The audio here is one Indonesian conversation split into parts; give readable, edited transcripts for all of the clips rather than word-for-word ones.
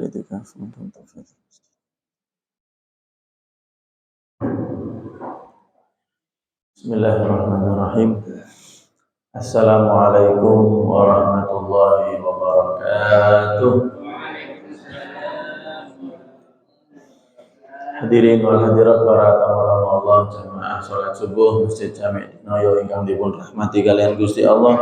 الاعتكاف بسم الله الرحمن الرحيم. Assalamualaikum warahmatullahi wabarakatuh. Hadirin wal hadirat para tamu-tamu Allah jamaah salat subuh Masjid Jami' Noyo ingkang dipun rahmati kalian Gusti Allah.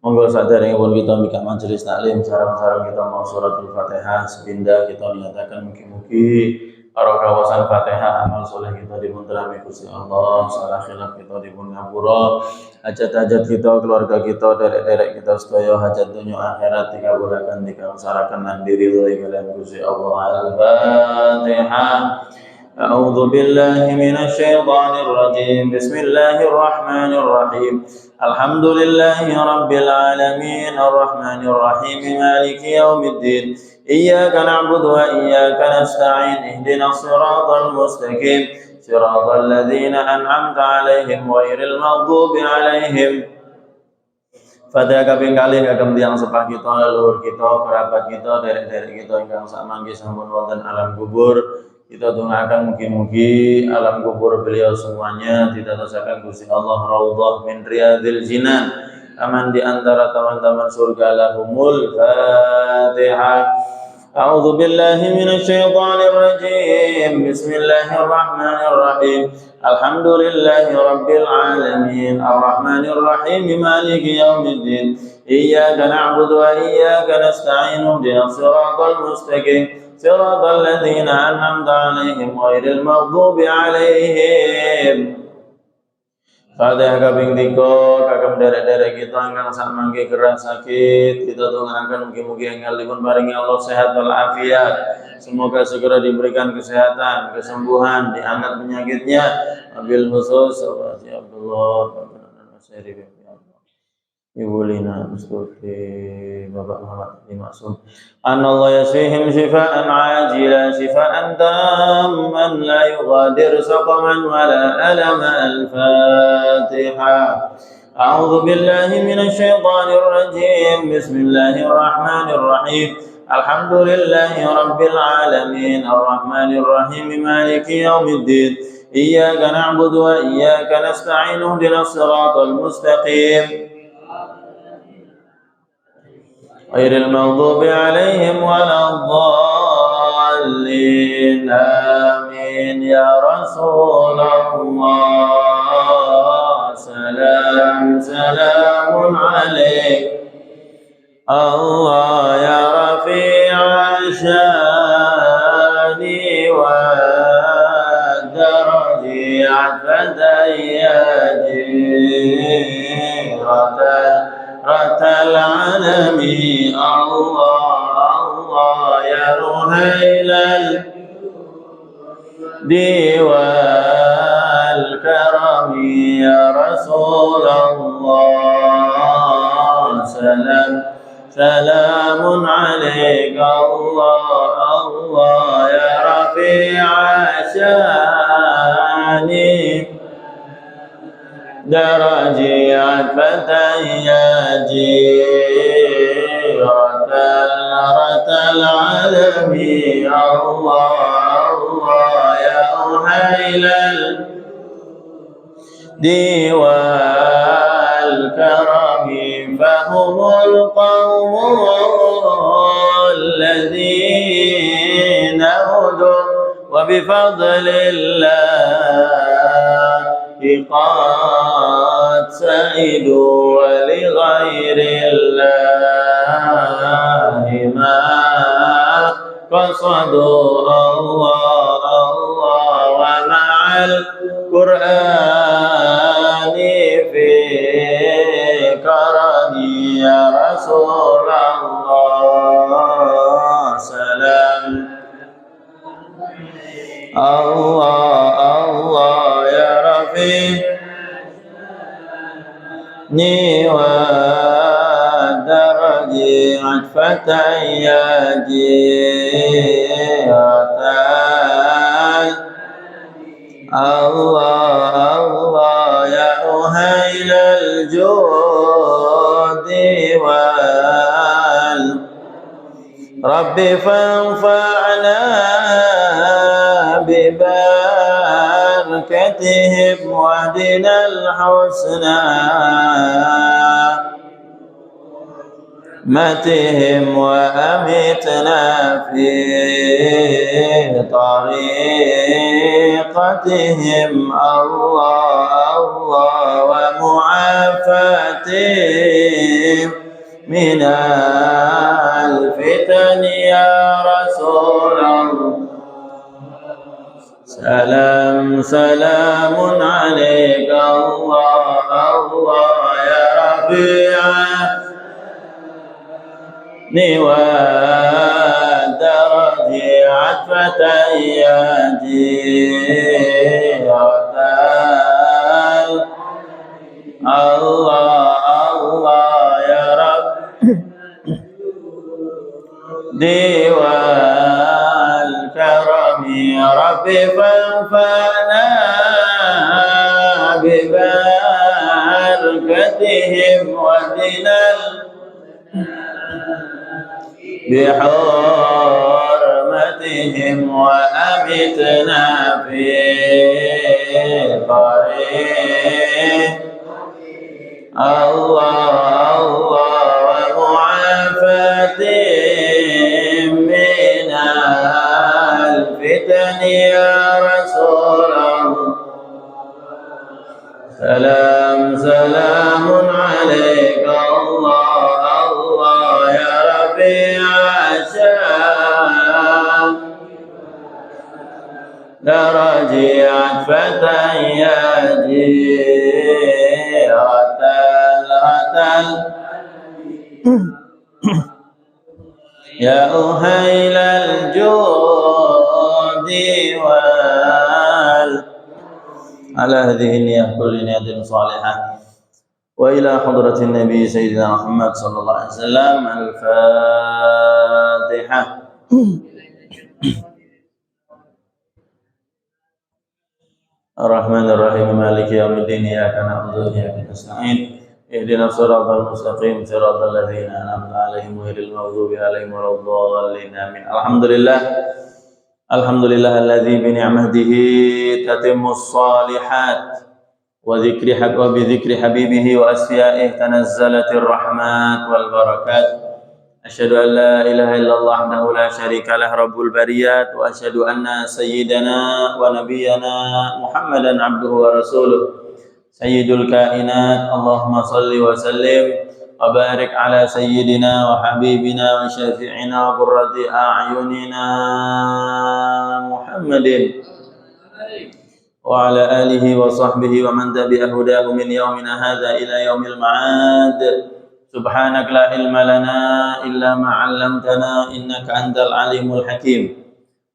Monggo saderengipun kita mikak majelis taklim sareng-sareng kita mau suratul Fatihah sepindah kita nyatakan mugi-mugi para kawasan Fatihah amal soleh kita dipun terami Gusti Allah, salah khilaf kita dipun ngapura, hajat-hajat kita, keluarga kita, derek-derek kita sedaya hajat dunia akhirat dikabulkan dikangsarakan lan diridhoi kalian Gusti Allah. Al-Fatihah. أعوذ بالله من الشيطان الرجيم بسم الله الرحمن الرحيم الحمد لله رب العالمين الرحمن الرحيم مالك يوم الدين إياك نعبد وإياك نستعين اهدنا الصراط المستقيم صراط الذين أنعمت عليهم غير المغضوب عليهم. Fatihah kaping kalih kagem tiyang sepah kita, leluhur kita, kerabat kita, derek-derek kita ingkang samangke sampun wonten alam kubur. Kita doakan mugi-mugi alam kubur beliau semuanya ditadosaken Gusti Allah raudhah min riyadil jinan, aman di antara taman-taman surga lahumul Fatihah. A'udzu billahi minasyaitonir rajim. Bismillahirrahmanirrahim. Alhamdulillahi rabbil alamin arrahmanir rahim maliki yaumiddin. Iyyaka na'budu wa iyyaka nasta'in ihdinas siratal mustaqim. صراط الذين أنعمت عليهم غير المغضوب عليهم. Fatihah kaping 3 kagem derek-derek kita ingkang samangke gerah sakit kita doakan mugi-mugi enggalipun paringi Allah sehat wal afiat. Semoga segera diberikan kesehatan, kesembuhan, diangkat penyakitnya. Wabil khusus Abdullah Ibu Lina Mustuti Bapak Muhammad Dimaksud Anallah yasfihim shifaan ajilan shifaan tamman la yughadir saqaman wala alama. Al-Fatihah. A'udzu billahi minasy syaithanir rajim. Bismillahir rahmanir rahim. Alhamdulillahi rabbil alamin arrahmanir rahim maliki yaumiddin. Iyyaka na'budu wa iyyaka nasta'in ihdinas siratal mustaqim ghairil maghdubi 'alaihim waladdallin. Amin ya Rasulullah. Salamun alaik Allah ya rafi'a syani wa daraji fadayyaji ratal alami Allah ya ruhailal diwal karami ya Rasulullah. Salamun alaika Allah ya rafi'a syani darajat fatayyaji ratal alami Allah ya uhailal diwal karami fahumul qawmul ladhina hudu wa bifadlillah qad sa'idu wa li ghairillahi ma qasadu Allah wa ma'al Qur'ani fi karani ya Rasulullah. Salam Allah ya Rafi ni wa daraji fatayyaji Allah ya uhailal judi wal رب فانفعنا ببركتهم واهدنا الحسنى متهم وأمتنا في طريقتهم الله الله ومعافاتهم من الفتن يا رسول الله سلام سلام عليك الله الله يا رفيع والدرج عطفة الله الله يا رب ديوان الكرم يا رب فانفعنا ببركتهم واهدنا بحرمتهم وأمتنا في طريق الله الله ومعافاتهم من الفتن يا رسول الله سلام سلام عليك الله الله يا رفيع الشام درجات فتى يا جيرة الرتل يا أهيل الجود على هذه النية كل نية صالحة وإلى حضرة النبي سيدنا محمد صلى الله عليه وسلم الفاتحة. الرحمن الرحيم مالك يوم الدين إياك نعبد وإياك نستعين اهدنا الصراط المستقيم صراط الذين أنعمت عليهم غير المغضوب عليهم ولا الضالين آمين. الحمد لله الذي بنعمته تتم الصالحات وبذكر حبيبه وأسفيائه تنزلت الرحمات والبركات. أشهد أن لا إله إلا الله وحده لا شريك له رب البريات وأشهد أن سيدنا ونبينا محمدا عبده ورسوله سيد الكائنات. اللهم صل وسلم وبارك على سيدنا وحبيبنا وشافعنا وقرة أعيننا محمد وعلى آله وصحبه ومن تبع هداه من يومنا هذا إلى يوم المعاد. سبحانك لا علم لنا إلا ما علمتنا إنك أنت العليم الحكيم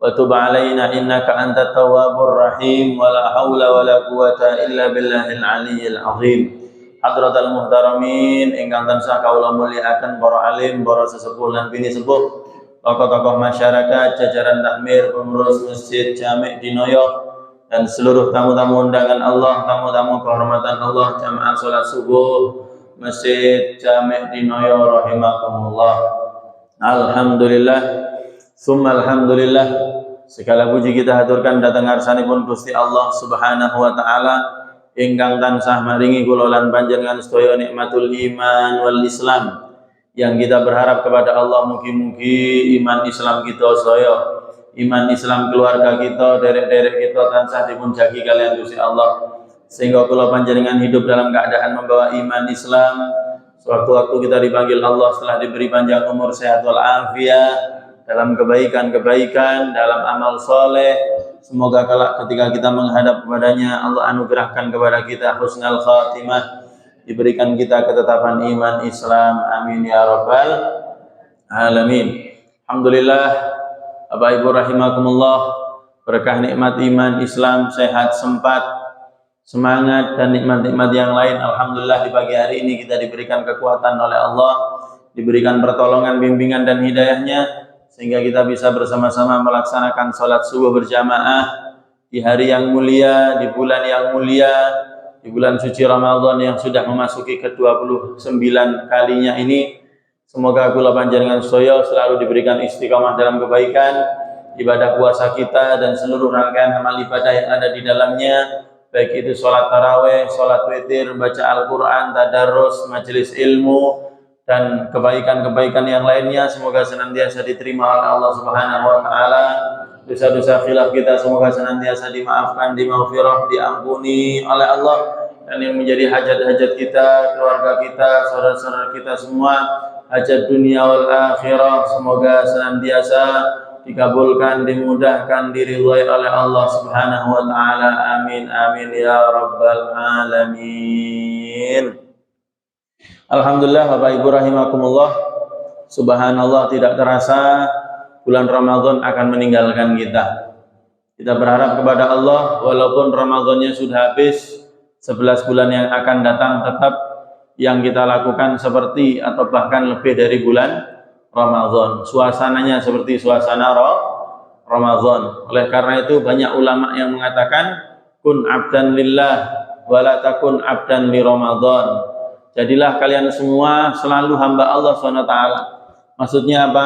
وتب علينا إنك أنت التواب الرحيم ولا حول ولا قوة إلا بالله العلي العظيم. Hadratal muhtaramin ingkang tansah kawula mulyakaken para alim, para sesepuh lan bini sepuh, tokoh-tokoh masyarakat, jajaran takmir, pengurus masjid Jami' Dinoyo dan seluruh tamu-tamu undangan Allah, tamu-tamu kehormatan Allah, jamaah salat subuh Masjid Jami' Dinoyo rahimakumullah. Alhamdulillah, summa alhamdulillah. Segala puji kita haturkan datang ngarsanipun Gusti Allah Subhanahu wa taala ingkang tansah maringi kula lan panjenengan sedaya nikmatul iman wal Islam, yang kita berharap kepada Allah mugi-mugi iman Islam kita sedaya, iman Islam keluarga kita, derek-derek kita tansah dipunjagi kalian Gusti Allah, sehingga kula panjenengan hidup dalam keadaan membawa iman Islam. Sewaktu-waktu kita dipanggil Allah setelah diberi panjang umur, sehat wal afiat, dalam kebaikan-kebaikan, dalam amal soleh. Semoga kelak ketika kita menghadap kepadanya, Allah anugerahkan kepada kita husnul khatimah, diberikan kita ketetapan iman Islam. Amin ya rabbal alamin. Alhamdulillah, Bapak Ibu rahimakumullah, berkah nikmat iman Islam, sehat, sempat, semangat dan nikmat-nikmat yang lain. Alhamdulillah di pagi hari ini kita diberikan kekuatan oleh Allah, diberikan pertolongan, bimbingan dan hidayahnya, sehingga kita bisa bersama-sama melaksanakan sholat subuh berjamaah di hari yang mulia, di bulan yang mulia, di bulan suci Ramadan yang sudah memasuki ke-29 kalinya ini. Semoga kula panjenengan sedaya selalu diberikan istiqamah dalam kebaikan, ibadah puasa kita dan seluruh rangkaian amal ibadah yang ada di dalamnya, baik itu sholat taraweh, sholat witir, baca Al-Quran, tadarus, majelis ilmu, dan kebaikan-kebaikan yang lainnya. Semoga senantiasa diterima oleh Allah Subhanahu wa taala. Dosa-dosa khilaf kita semoga senantiasa dimaafkan, dimaghfirah, diampuni oleh Allah, dan yang menjadi hajat-hajat kita, keluarga kita, saudara-saudara kita semua, hajat dunia wal akhirah semoga senantiasa dikabulkan, dimudahkan, diridhai oleh Allah Subhanahu wa taala. Amin amin ya rabbal alamin. Alhamdulillah Bapak Ibu rahimakumullah. Subhanallah, tidak terasa bulan Ramadan akan meninggalkan kita. Kita berharap kepada Allah walaupun Ramadannya sudah habis, 11 bulan yang akan datang tetap yang kita lakukan seperti atau bahkan lebih dari bulan Ramadan. Suasananya seperti suasana Ramadan. Oleh karena itu banyak ulama yang mengatakan kun abdan lillah wala takun abdan li Ramadan. Jadilah kalian semua selalu hamba Allah SWT. Maksudnya apa?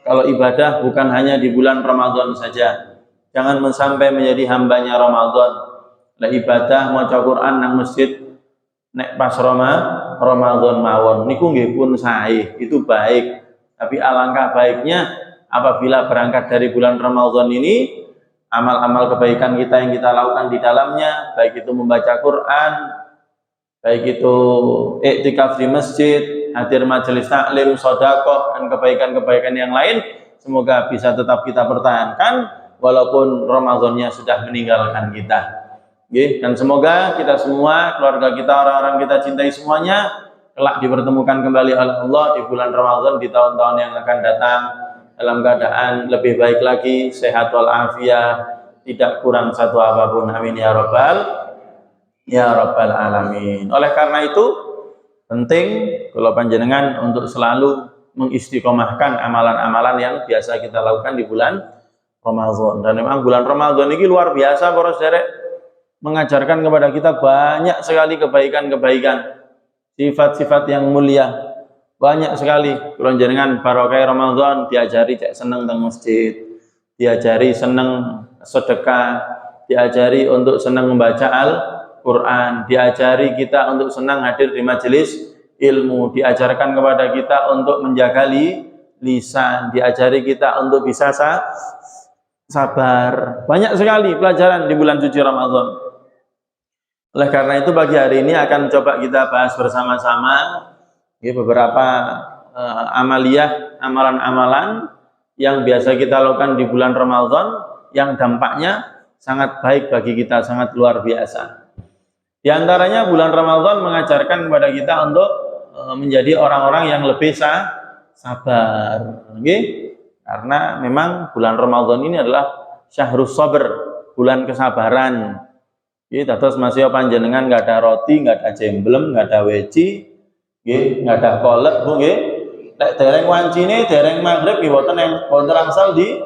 Kalau ibadah bukan hanya di bulan Ramadan saja. Jangan sampai menjadi hambanya Ramadan. Lah ibadah maca Quran nang masjid nek pas Ramadan mawon niku nggih pun sae, itu baik. Tapi alangkah baiknya apabila berangkat dari bulan Ramadan ini, amal-amal kebaikan kita yang kita lakukan di dalamnya, baik itu membaca Quran, baik itu iktikaf di masjid, hadir majelis taklim, sedekah, dan kebaikan-kebaikan yang lain, semoga bisa tetap kita pertahankan walaupun Ramadannya sudah meninggalkan kita. Dan semoga kita semua, keluarga kita, orang-orang kita cintai semuanya, kelak dipertemukan kembali oleh Allah di bulan Ramadan di tahun-tahun yang akan datang dalam keadaan lebih baik lagi, sehat walafiat, tidak kurang satu apapun. Amin ya rabbal alamin. Oleh karena itu penting kalau panjenengan untuk selalu mengistiqomahkan amalan-amalan yang biasa kita lakukan di bulan Ramadan. Dan memang bulan Ramadan ini luar biasa para saudara, mengajarkan kepada kita banyak sekali kebaikan-kebaikan, sifat-sifat yang mulia, banyak sekali. Kalau jenengan barokah Ramadan diajari cek seneng teng masjid, diajari seneng sedekah, diajari untuk seneng membaca Al-Quran, diajari kita untuk senang hadir di majelis ilmu, diajarkan kepada kita untuk menjaga lisan, diajari kita untuk bisa sabar. Banyak sekali pelajaran di bulan suci Ramadan. Oleh karena itu pagi hari ini akan coba kita bahas bersama-sama beberapa amalan-amalan yang biasa kita lakukan di bulan Ramadan yang dampaknya sangat baik bagi kita, sangat luar biasa. Di antaranya bulan Ramadan mengajarkan kepada kita untuk menjadi orang-orang yang lebih sabar. Karena memang bulan Ramadan ini adalah syahrus sabr, bulan kesabaran. Terus masih panjenengan nggak ada roti, nggak ada jemblem, nggak ada weci, nggak ada kolak, bu, lek dereng wancine, dereng maghrib, boten yang boten angsal di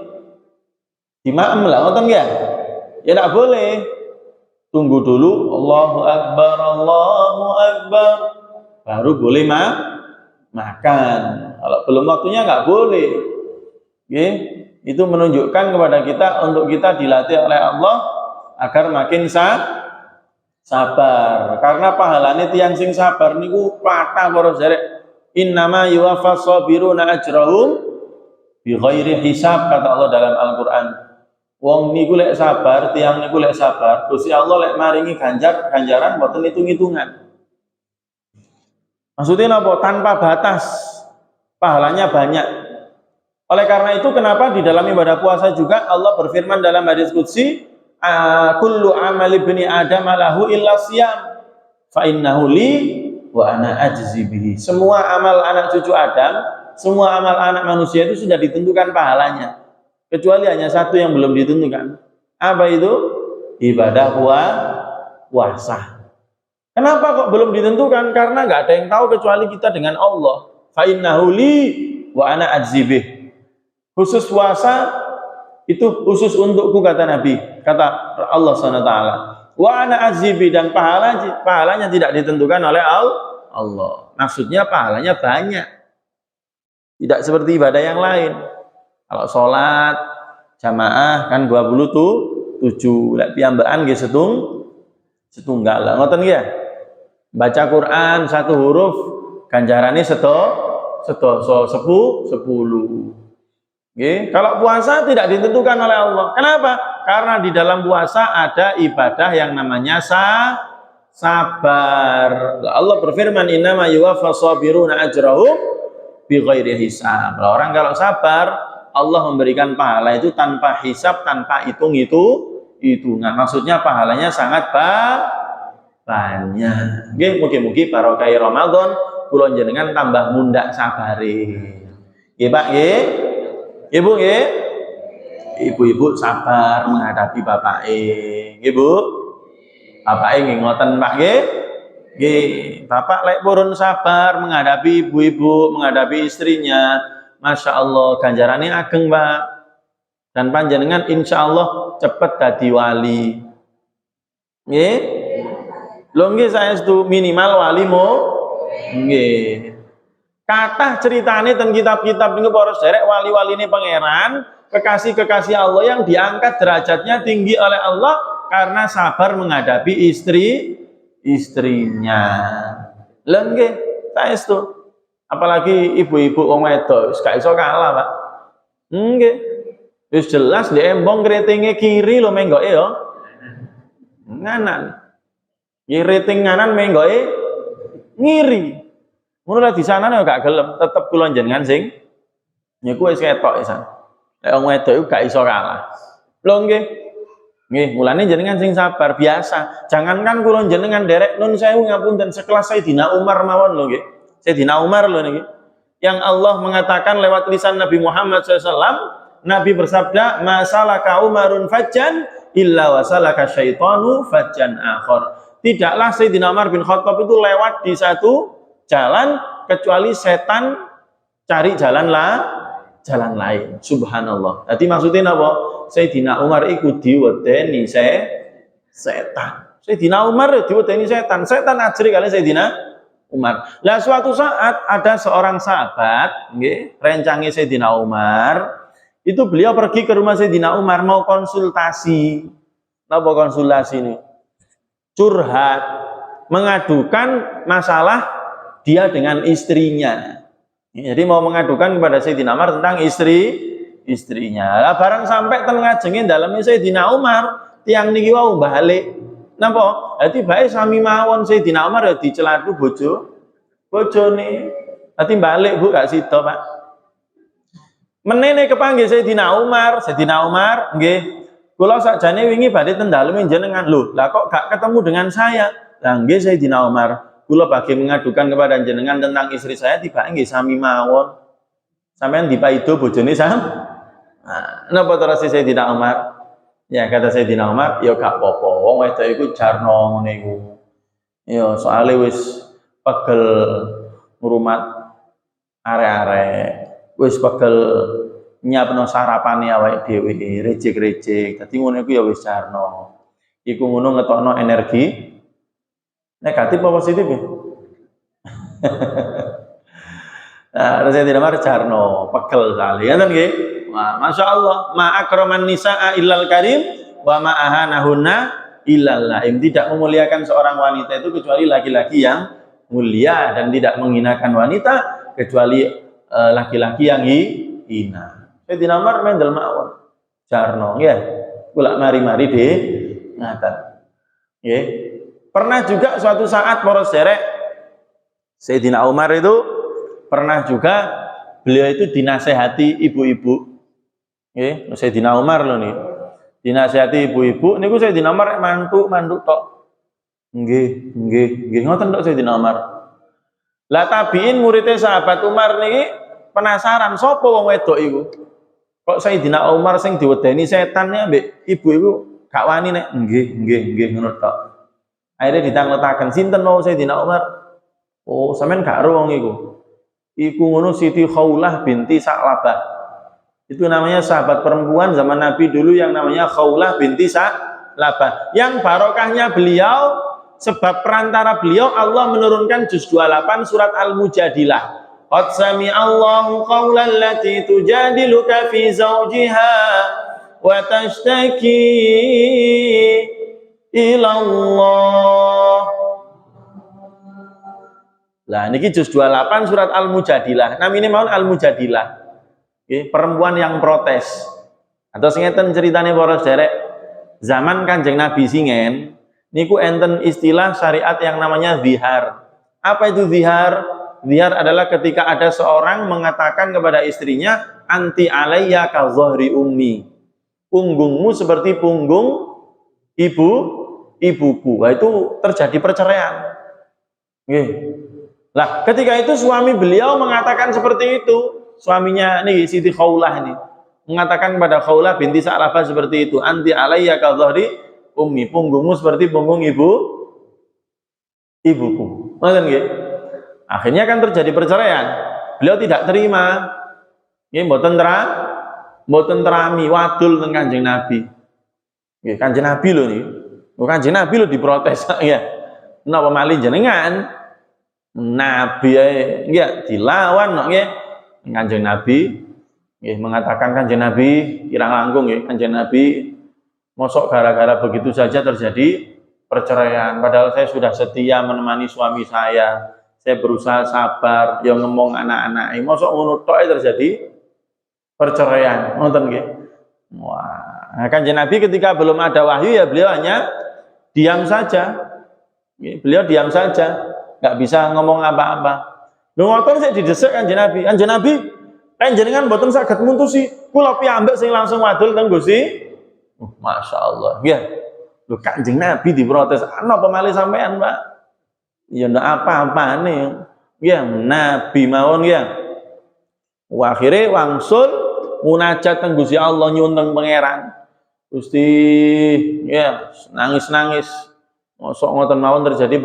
maem lah, boten ya? Ya tidak boleh. Tunggu dulu, Allahu Akbar, baru boleh makan. Kalau belum waktunya nggak boleh. Itu menunjukkan kepada kita untuk kita dilatih oleh Allah agar makin sabar. Karena pahalane tiyang sing sabar niku kathah para sedherek. Innama yuwaffas sabiruna ajrahum bighairi hisab, kata Allah dalam Al-Qur'an. Wong niku lek sabar, tiyang niku lek sabar, Gusti Allah lek maringi ganjaran mboten hitung-hitungan. Maksudnya apa? Tanpa batas. Pahalanya banyak. Oleh karena itu kenapa di dalam ibadah puasa juga Allah berfirman dalam hadis qudsi, kullu amali ibni adam lahu illa siyam fa innahu li wa ana ajzi bihi. Semua amal anak cucu Adam, semua amal anak manusia itu sudah ditentukan pahalanya, kecuali hanya satu yang belum ditentukan. Apa itu? Ibadah puasa. Kenapa kok belum ditentukan? Karena nggak ada yang tahu kecuali kita dengan Allah. Fa innahu li wa ana ajzi bihi. Khusus puasa itu khusus untukku, kata Nabi, kata Allah SWT. Wa ana azibi, dan pahalanya tidak ditentukan oleh Allah. Maksudnya pahalanya banyak. Tidak seperti ibadah yang lain. Kalau sholat jamaah kan 27, lek piyambakan nggih setunggal. Lah ngoten nggih ya. Baca Quran satu huruf ganjarane sedoso 10. Nggih, kalau puasa tidak ditentukan oleh Allah. Kenapa? Karena di dalam puasa ada ibadah yang namanya sabar. Allah berfirman, "Innama yuwaffas shabiruna ajrahum bighairi hisab." Orang kalau sabar, Allah memberikan pahala itu tanpa hisab, tanpa hitungan. Maksudnya pahalanya sangat banyak. Nggih, mugi-mugi barokah Ramadan kula jenengan tambah mundak sabare. Nggih, Pak, nggih. Ibu nggih. Ibu-ibu sabar menghadapi bapake. Nggih, Bu. Bapake nggih ngoten, Pak, nggih. Nggih, Bapak lek purun sabar menghadapi ibu-ibu, menghadapi istrinya. Masya Allah, ganjarannya ageng, Pak. Dan panjenengan insya Allah cepet dadi wali. Nggih? Lho nggih saestu minimal wali nggih. Kathah ceritane teng kitab-kitab niku para sederek wali-waline pangeran, kekasih-kekasih Allah yang diangkat derajatnya tinggi oleh Allah karena sabar menghadapi istrinya. Lho nggih saestu. Apalagi ibu-ibu wong wedok wis gak iso kalah, Pak. Nggih. Wis jelas ndek embong kretinge kiri lho menggoke ya. Nganan. Rating nganan menggoke ngiri. Ngono lah di sana gak gelem, tetep kula jenengan sing niku wis ketok isan. Lek wong wedok iku gak iso kalah. Lho nggih. Nggih, mulane jenengan sing sabar biasa. Jangankan kula jenengan derek nun sewu ngapunten sekelas Sayyidina Umar mawon lho nggih. Sayyidina Umar lho niki. Yang Allah mengatakan lewat lisan Nabi Muhammad SAW, Nabi bersabda, "Masalaka Umarun fajjan illa wasalaka syaitanu fajjan akhar." Tidaklah Sayyidina Umar bin Khattab itu lewat di satu jalan kecuali setan cari jalan lain. Subhanallah. Jadi maksudnya apa? Sayyidina Umar iku diwedeni setan. Sayyidina Umar diwedeni setan. Setan ajri kali Sayyidina Umar. Lah suatu saat ada seorang sahabat, nggih, rencange Sayyidina Umar, itu beliau pergi ke rumah Sayyidina Umar mau konsultasi. Napa konsultasi ini? Curhat, mengadukan masalah dia dengan istrinya. Jadi mau mengadukan kepada Sayyidina Umar tentang istrinya. Lah barang sampai teng ngajenge dalamnya Sayyidina Umar, tiang niki wau balik. Napa? Dadi bae sami mawon Sayyidina Umar ya diceladu bojone. Dadi balik Bu gak sida, Pak. Menene kepanggih Sayyidina Umar nggih. Kula sakjane wingi badhe ten dalem jenengan. Lho, lah kok gak ketemu dengan saya? Lah nggih Sayyidina Umar, kula badhe mengadukan kepada jenengan tentang istri saya tiba nggih sami mawon. Sampeyan dipaido bojone sam. Nah, napa terus Sayyidina Umar? Ya kata Sayyidina Umar, ya gak apa-apa. Wong wedok iku jarno ngene iku. Ya soalé wis pegel ngrumat arek-arek. Wis pegel nyiapno sarapane awake dhewe, rejek-rejek. Dadi ngono iku ya wis jarno. Iku ngono ngetokno energi negatif apa positif ya? Nah, Sayyidina Umar jarno, pegel sekali. Ngoten nggih? Wah, Masya Allah, ma akraman nisa'a illal karim wa ma ahanahunna illal laim. Tidak memuliakan seorang wanita itu kecuali laki-laki yang mulia dan tidak menghinakan wanita kecuali laki-laki yang hina. Sayyidina Umar mendel mawon. Jarno nggih. Kula mari-mari deh ngaten. Nggih. Pernah juga suatu saat para sederek Sayyidina Umar itu pernah juga beliau itu dinasehati ibu-ibu. Nggih, Sayyidina Umar lho nih. Dinasehati ibu-ibu niku Sayyidina Umar mantuk tok. Nggih, ngoten tok Sayyidina Umar. Lah tabiin muridnya sahabat Umar niki penasaran sapa wong wedok iku? Kok Sayyidina Umar sing diwedeni setan ya mbek ibu iku gak wani nek nggih ngono tok. Akhirnya ditangletaken sinten wau Sayyidina Umar? Oh, sampean gak ero wong iku. Iku ngono Siti Khaulah binti Sa'labah. Itu namanya sahabat perempuan zaman Nabi dulu yang namanya Khaulah binti Sa'labah. Yang barokahnya beliau sebab perantara beliau Allah menurunkan juz 28 surat Al-Mujadilah. Qad sami'allahu qawlan lati tujadiluka fi zawjiha wa tashtaki ila Allah. Lah niki juz 28 surat Al-Mujadilah. Namine mawon Al-Mujadilah. Nggih, perempuan yang protes. Atau ngeten ceritane para sederek, zaman Kanjeng Nabi singen niku enten istilah syariat yang namanya zihar. Apa itu zihar? Zihar adalah ketika ada seorang mengatakan kepada istrinya, anti alayya ka dhahri ummi. Punggungmu seperti punggung ibuku. Nah, itu terjadi perceraian. Nggih. Lah, ketika itu suami beliau mengatakan seperti itu. Suaminya nih Siti Khawlah ini mengatakan kepada Khawlah binti Sa'labah seperti itu, anti alayya ka dhahri ummi, punggungmu seperti punggung ibuku. Ngoten nggih. Akhirnya kan terjadi perceraian. Beliau tidak terima. Nggih, mboten terami wadul teng Kanjeng Nabi. Nggih, Kanjeng Nabi lho niki. Kanjeng Nabi lho diprotes ya. Napa malih jenengan? Nabi nggih dilawan nggih. Kanjeng Nabi nggih mengatakan Kanjeng Nabi kirang langkung nggih, Kanjeng Nabi mosok gara-gara begitu saja terjadi perceraian, padahal saya sudah setia menemani suami saya berusaha sabar, yang ngomong anak-anak, mosok ngono tok terjadi perceraian, ngoten nggih. Wah, Kanjeng Nabi ketika belum ada wahyu ya beliau hanya diam saja. Beliau diam saja, nggak bisa ngomong apa-apa. Lho ngoten sik didesek Kanjeng Nabi. Kanjeng Nabi, panjenengan mboten saged muntusi, kula piyambak sing langsung wadul teng Gusti. Masya Allah, ya. Lho Kanjeng Nabi diprotes, napa malih sampean, Pak? Ya ndak apa-apane. Ya Nabi mawon ya. Akhire wangsul munajat teng Gusti Allah nyuwun teng pangeran. Gusti ya nangis-nangis. Mosok ngoten mawon terjadi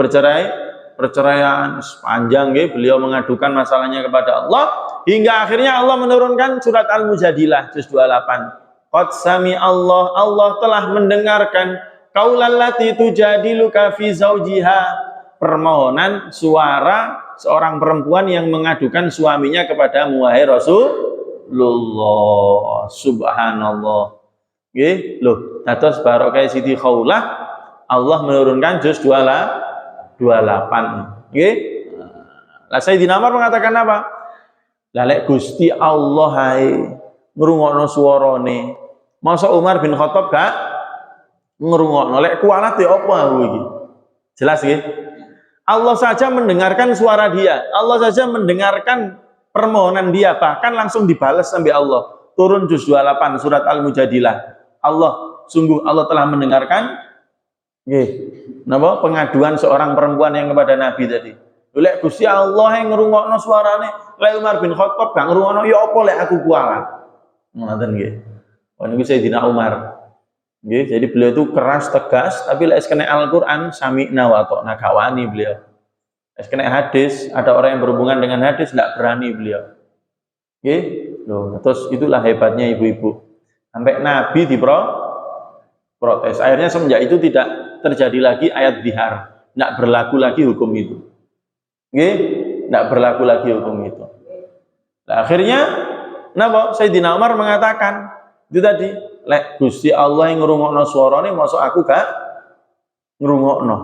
perceraian sepanjang nggih beliau mengadukan masalahnya kepada Allah hingga akhirnya Allah menurunkan surat Al-Mujadilah juz 28. Qad sami Allah telah mendengarkan qaulal lati tujadiluka fi zaujiha, permohonan suara seorang perempuan yang mengadukan suaminya kepadamu wahai Rasulullah. Subhanallah. Nggih, lho, dados barokah Siti Khawlah Allah menurunkan juz 28. Nggih. Lah Sayyidina Umar mengatakan apa? Lah lek Gusti Allah hai ngrungokno suarane. Masa Umar bin Khattab gak ngrungokno? Lek kualat ya apa aku iki? Jelas nggih? Allah saja mendengarkan suara dia, Allah saja mendengarkan permohonan dia, bahkan langsung dibalas sampai Allah. Turun juz 28 surat Al-Mujadilah. Sungguh Allah telah mendengarkan pengaduan seorang perempuan yang kepada Nabi tadi. Lek Gusti Allah yang ngrungokno suarane, lek Umar bin Khattab gak ngrungokno ya apa lek aku kualat. Ngoten nggih. Niku Sayyidina Umar. Nggih, jadi beliau itu keras tegas, tapi lek kena Al-Qur'an sami'na wa ta'na kawani beliau. Lek kena hadis, ada orang yang berhubungan dengan hadis enggak berani beliau. Nggih, loh, terus itulah hebatnya ibu-ibu. Sampai Nabi protes. Akhirnya semenjak itu tidak terjadi lagi ayat zihar. Enggak berlaku lagi hukum itu. Nggih, enggak berlaku lagi hukum itu. Nah, akhirnya napa Sayyidina Umar mengatakan itu tadi, lek Gusti Allah yang ngrungokno suarane mosok aku gak ngrungokno.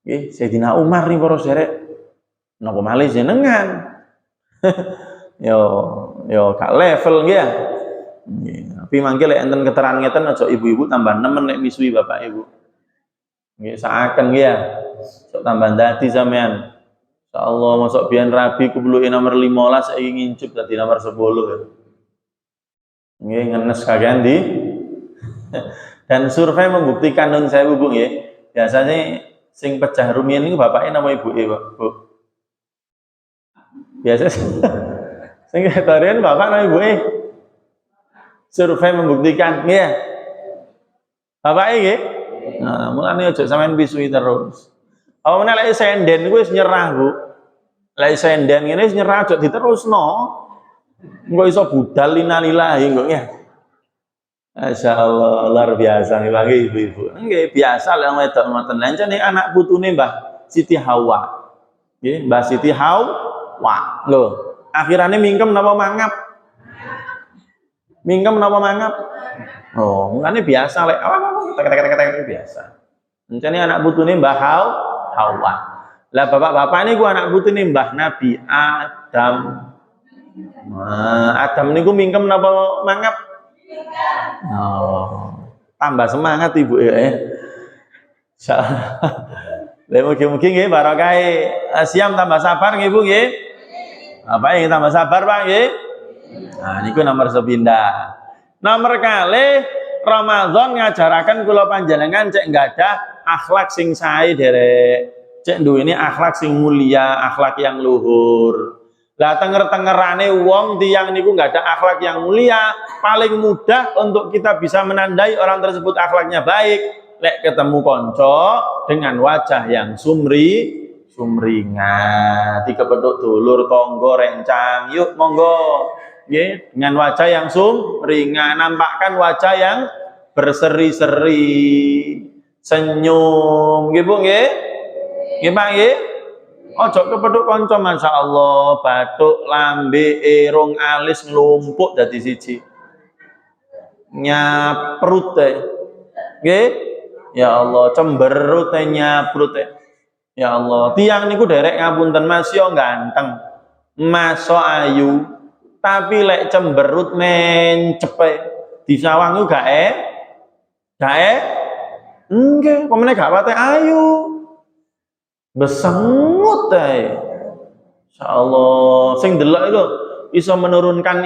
Nggih, Sayyidina Umar nih para sederek. Napa malih jenengan? yo gak level nggih ya. Nggih, tapi mangke lek enten keterangan ngeten aja ibu-ibu tambah nemen lek misui Bapak Ibu. Nggih, saaken nggih ya. Sok tambah dadi sampean. Insyaallah mosok biyen rabi kubluke nomor 15 saiki ngincup dadi nomor 10 ya. Nggih, ngenes kagian di dan survei membuktikan nun saya Bu nggih. Biasanya sing pecah rumiyin niku bapake napa ibuke, Pak? Bu. Biasa sing ketarian bapak napa ibuke? Survei membuktikan nggih. Bapake nggih. Nah, mulane aja sampean pisui terus. Apa meneh lek senden kuwi wis nyerah, Bu. Lek senden ngene wis nyerah aja diterusno. Engko iso budal linalilahi kok ya. Masyaallah luar biasa nih bagi ibu-ibu. Nggih biasa lek wedok ngoten. Lancane anak putune Mbah Siti Hawa. Nggih, Mbah Siti Hawa. Lho, Akhirane mingkem napa mangap? Mingkem napa mangap? Oh, ngene biasa lek tek biasa. Encene anak putune Mbah Hawa. Lah bapak-bapak niku anak putune Mbah Nabi Adam. Nah, Adam niku mingkem napa mangap? Oh, tambah semangat ibu ya. Insyaallah. Lah mugi-mugi nggih barokah siam tambah sabar nggih Bu nggih. Apa yang tambah sabar Pak nggih? Nah niku nomor sepindah. Nomor kali Ramadan ngajaraken kula panjenengan cek ada akhlak sing sae derek. Cek duweni akhlak sing mulia, akhlak yang luhur. Lah tenger-tengerane wong tiyang niku nggak ada akhlak yang mulia, paling mudah untuk kita bisa menandai orang tersebut akhlaknya baik. Lek ketemu konco dengan wajah yang sumringah, dikepeduk dulur tonggo rencang, yuk monggo, nggih, dengan wajah yang sumringah, nampakkan wajah yang berseri-seri, senyum, nggih Bu nggih, nggih Pak nggih. Ojo kepeduk konco, masya Allah, batuk, lambe, irung, alis nglumpuk dadi siji, nyaprut teh, nggih. Ya Allah, cemberut nyaprut teh. Ya Allah, tiang niku derek ngapunten Mas yo ganteng, Mas so ayu, tapi lek cemberut mencepe di sawang yo gak enggak, pemene gak pate ayu. Besengut teh. Insyaallah, sing delok itu iso menurunkan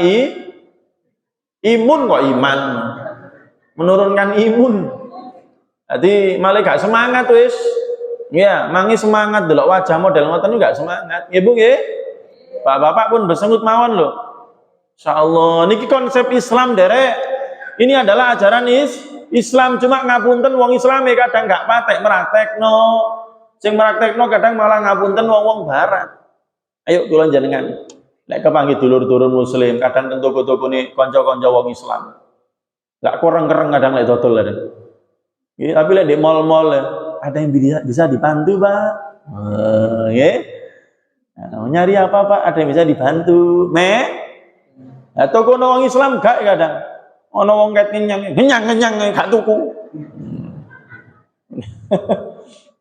imun kok iman. Menurunkan imun. Jadi malah gak semangat wis. Ya, mangi semangat delok wajah model ngoten gak semangat. Nggih Bu nggih. Bapak-bapak pun besengut mawon lho. Insyaallah niki konsep Islam derek. Ini adalah ajaran Islam, cuma ngapunten wong Islame kadang gak patek meraktekno. Sing meraktekno kadang malah ngapunten wong-wong barat. Ayo kula jenengan lek kepanggih dulur-dulur muslim kadang teng toko-tokone kanca-kanca wong Islam. Gak kurang-kereng kadang lek dodol kadang. Tapi lek di mall-mall ada yang bisa dibantu Pak. Nggih. Nyari apa Pak? Ada yang bisa dibantu. Nah, toko wong Islam gak kadang. Ana wong ket ngenyang gak tuku.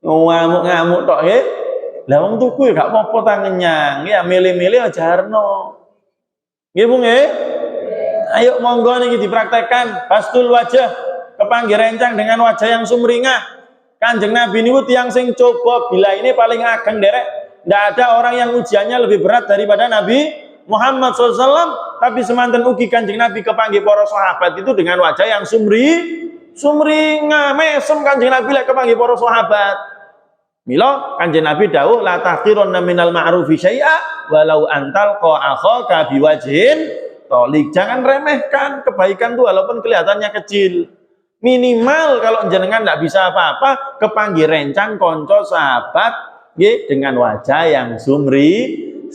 Ngamuk-ngamuk tok nggih. Lah wong tuku gak apa-apa ta ngenyang. Ya milih-milih aja jarno. Nggih Bu nggih. Ayo monggo niki dipraktekkan pastul wajah. Kepanggih rencang dengan wajah yang sumringah. Kanjeng Nabi niku tiyang sing coba bila ini paling ageng derek. Tidak ada orang yang ujiannya lebih berat daripada Nabi Muhammad SAW. Tapi semanten ugi Kanjeng Nabi kepanggih para sahabat itu dengan wajah yang sumringah. Mesem Kanjeng Nabi lek kepanggih para sahabat. Mila Kanjeng Nabi dawuh la tahqirunna minal ma'rufi syai'a walau antal akhaka biwajhin tolik. Jangan remehkan kebaikan itu walaupun kelihatannya kecil. Minimal kalau jenengan tidak bisa apa-apa, kepanggih rencang konco sahabat nggih dengan wajah yang sumringah.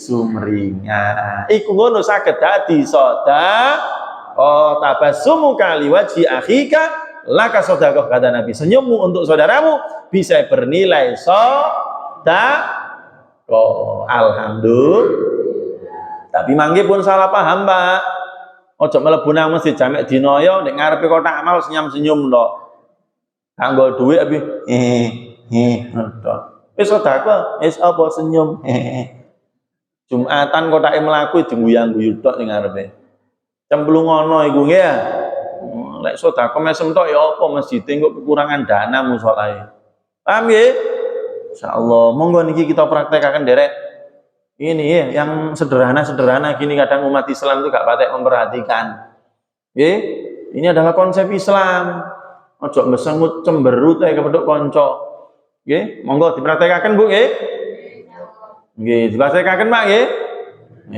Iku ngono saged dadi sedekah tabassumu kali wajhi akhika laka sedekah kata Nabi. Senyummu untuk saudaramu bisa bernilai sedekah. Alhamdulillah. Tapi mangke pun salah paham, Pak. Ojo mlebu nang masjid jamek dinoyo nek ngarepe kotak amal senyum-senyum tok. Kanggo dhuwit abi tok. Wis sedekah, wis apa senyum. Jumatan kotake mlaku diguyang-guyu tok ning ngarepe. Cemplungono iku nggih ya. Lek sedekah mesem tok ya apa masjid engko kekurangan dana musolae. Paham nggih? Insyaallah monggo niki kita praktekaken derek. Ini ya, yang sederhana-sederhana gini kadang umat Islam itu gak patek memperhatikan. Ini adalah konsep Islam. Ojo mesengut cemberut kepeduk konco. Monggo dipraktekkan Bu dipraktekkan Pak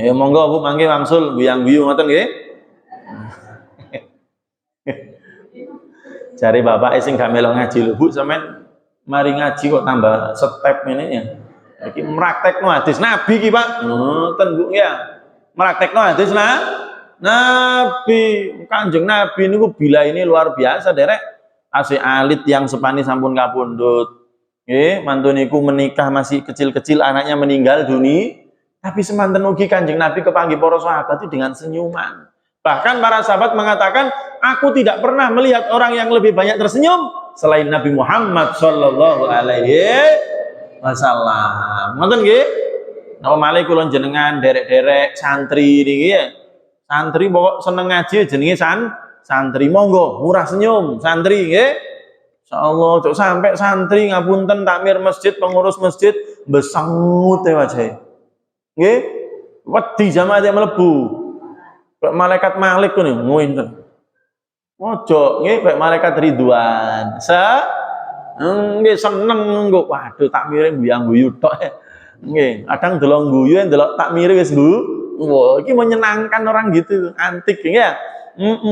monggo Bu mangke wangsul guyang-guyu ngoten nggih. Cari bapak sing gak melok ngaji lho Bu, sampean mari ngaji kok tambah step ini ya. Iki meraktekno hadis Nabi ki Pak. Ngoten Bu ya. Meraktekno hadis Nabi. Kanjeng Nabi niku bila ini luar biasa derek. Asih alit yang sepani sampun kapundhut. Nggih, mantu niku menikah masih kecil-kecil anaknya meninggal Tapi semanten ugi Kanjeng Nabi kepanggih para sahabat itu dengan senyuman. Bahkan para sahabat mengatakan, aku tidak pernah melihat orang yang lebih banyak tersenyum selain Nabi Muhammad sallallahu alaihi wasallam. Ngoten nggih? Napa malih kula jenengan derek-derek santri niki ya. Santri pokok seneng ngaji jenenge santri, monggo murah senyum santri nggih. Insyaallah cok sampai santri ngapunten takmir masjid, pengurus masjid besangut wajahe. Nggih, wedi jamaah yang mlebu. Kayak malaikat Malik ku nih, ngoten. Ojo nggih kayak malaikat Ridwan. Nggih seneng kok. Waduh takmire guyang-guyu tok. Nggih, kadang delok guyu delok takmire wis wah, iki menyenangkan orang gitu, antik ya.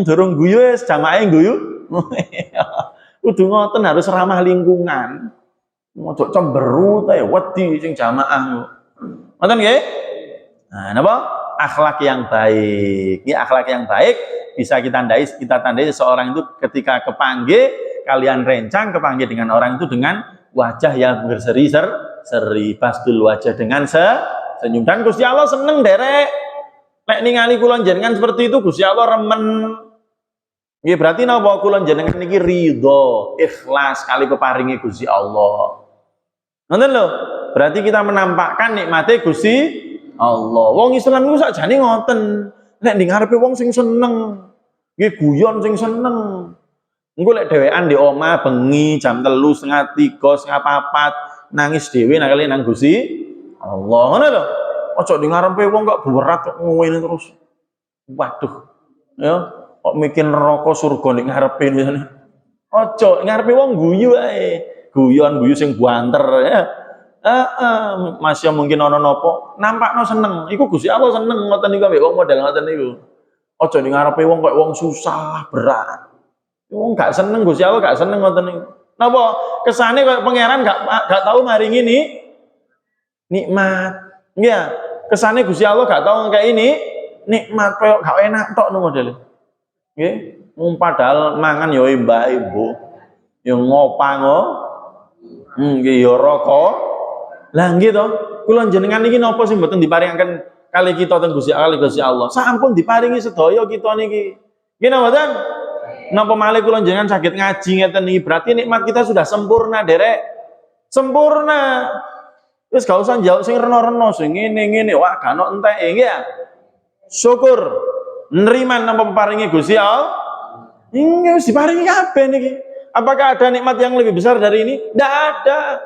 Dorong guyu wis jamaah guyu. Kudu ngoten harus ramah lingkungan. Ojo cemberut ae wedi sing jamaah. Ngoten nggih? Nah, napa? Akhlak yang baik. Ini akhlak yang baik bisa kita tandai seseorang itu ketika kepanggih kalian rencang kepanggih dengan orang itu dengan wajah yang berseri-seri, bastul wajah dengan senyum. Dan Gusti Allah seneng derek. Lek ningali kula jenengan seperti itu Gusti Allah remen. Nggih berarti napa kula jenengan niki ridho, ikhlas kali peparingi Gusti Allah. Ngoten lho. Berarti kita menampakkan nikmate Gusti Allah. Wong Islam iku sakjane ngoten. Nek ning ngarepe wong sing seneng, nggih guyon sing seneng. Engko lek dhewean di omah bengi jam 3:30, 3, 3:30 nangis dhewe nang kali nang Gusti Allah. Ngono lho. Ojo ning ngarepe wong kok berat kok ngene terus. Waduh. Ya, kok mikir neraka surga ning ngarepe ngene. Ojo ngarepe wong guyu ae. Guyon sing banter ya. Masya mungkin ono nopo nampakno seneng iku Gusti Allah seneng ngoten niku ambek wong model ngoten niku. Aja ning ngarepe wong kok wong susah berat. Wong gak seneng Gusti Allah gak seneng ngoten niku. Napa kesane kok pangeran gak tahu maringi ini nikmat. Nggih, kesane Gusti Allah gak tahu kayak ini nikmat koyo gak enak tok no model. Nggih, padahal mangan yo mbak ibu. Yo ngopango. Nggih yo rokok. Lah nggih to, kula jenengan niki napa sing mboten diparingaken kali kita teng Gusti Allah. Sampun diparingi sedaya kita niki. Nggih napa mboten? Napa malih kula jenengan saged ngaji ngeten niki, berarti nikmat kita sudah sempurna, derek. Sempurna. Wis gak usah njauh sing reno-reno sing ngene-ngene, wah gak ono enteke nggih ya. Syukur neriman napa paringi Gusti Allah. Nggih wis diparingi kabeh niki. Apakah ada nikmat yang lebih besar dari ini? Tidak ada.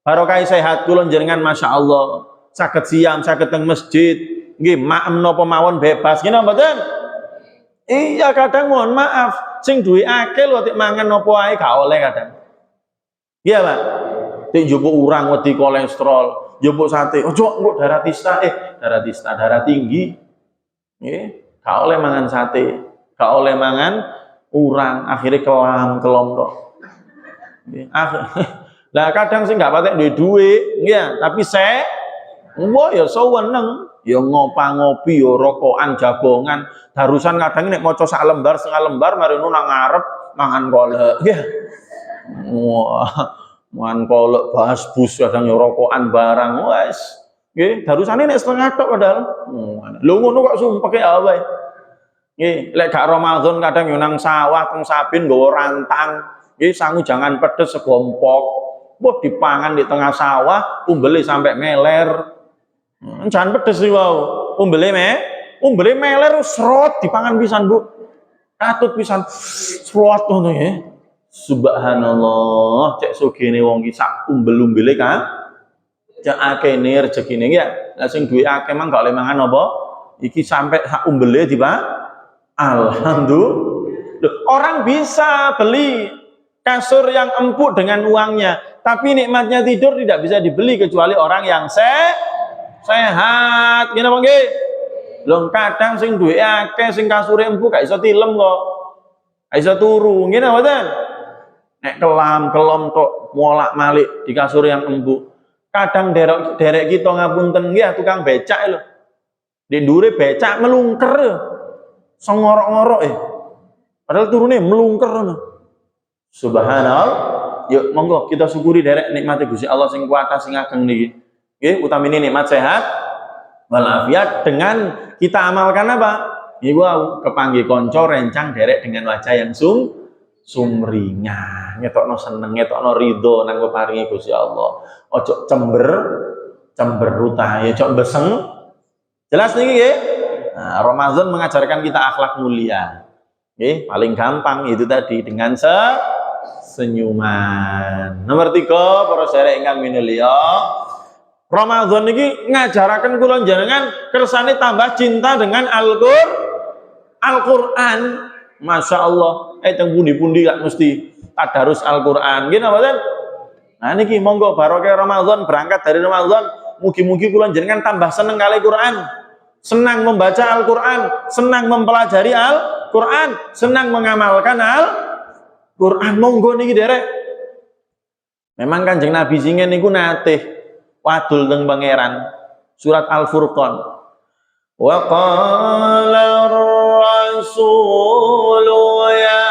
Barokah sehat kula jenengan Masya Allah saged siam saged teng masjid nggih maem napa mawon bebas nggih napa mboten? Iya kadang mohon maaf sing duwe akeh lho tik mangan napa ae gak oleh kadang. Iya Pak. Tik njupuk urang wedi kolesterol, njupuk sate, ojo engko darah tinggi. Nggih, gak oleh mangan sate, gak oleh mangan urang, akhirnya kelom tok. Nggih, lah kadang sing gak patek duwe nggih, tapi wah ya seweneng, ya ngopi ya rokokan jagongan, darusan kadang nek maca sak lembar setengah lembar mari nang ngarep mangan kolek. Nggih. Wah, mangan kolek basbus kadang ya rokokan barang wis. Nggih, darusane nek setengah tok padahal. Lho ngono kok sumpek ya wae. Nggih, lek gak Ramadan kadang yo nang sawah teng sabin nggawa rantang. Nggih, sangu jangan pedes segompok. Wah dipangan di tengah sawah, umbele sampai meler. Jangan pedes sih wow. Umbele meler serot dipangan pisan, Bu. Katut pisan serot ngono ya. Subhanallah, cek sugene wong ki sak umbel-umbele kan. Cek akene rezekine ya. Lah sing duwe akeh mang gak oleh mangan apa? Iki sampai sak umbele Pak. Alhamdulillah. Orang bisa beli kasur yang empuk dengan uangnya, tapi nikmatnya tidur tidak bisa dibeli kecuali orang yang sehat. Gini apa nggih? Lho kadang sing duwe akeh sing kasure empuk gak iso tilem kok. Gak iso turu. Ngene mboten? Nek kelom tok molak-malik di kasur yang empuk. Kadang derek kita ngapunten nggih tukang becak lho. Di ndure becak melungker. Sengorok-ngorok Padahal turune melungker ngono. Subhanallah. Yuk monggo kita syukuri derek nikmati Gusti Allah sing kuwasa sing ageng niki. Nggih, utamine nikmat sehat. walafiat dengan kita amalkan apa? Iku kepanggih konco rencang derek dengan wajah yang sumringah, ngetokno seneng, ngetokno ridho nang peparinge Gusti Allah. Ojo cemberut ya, ojo beseng. Jelas niki nggih? Nah, Ramadan mengajarkan kita akhlak mulia. Nggih, paling gampang itu tadi dengan senyuman. Nomor 3, para sedherek ingkang minulya, Ramadan ini ngajaraken kula jenengan kersane tambah cinta dengan Al-Qur'an. Masya Allah, teng pundi-pundi gak mesti tadarus Al-Qur'an. Nggih napa ten? Nah niki monggo barokah Ramadan, berangkat dari Ramadan, mugi-mugi kula jenengan tambah seneng kali Qur'an, senang membaca Al-Qur'an, senang mempelajari Al-Qur'an, senang mengamalkan Al-Qur'an. Monggo niki derek. Memang Kanjeng Nabi singen niku nate wadul teng pangeran. Surat Al-Furqan. Wa qala ar-rasulu ya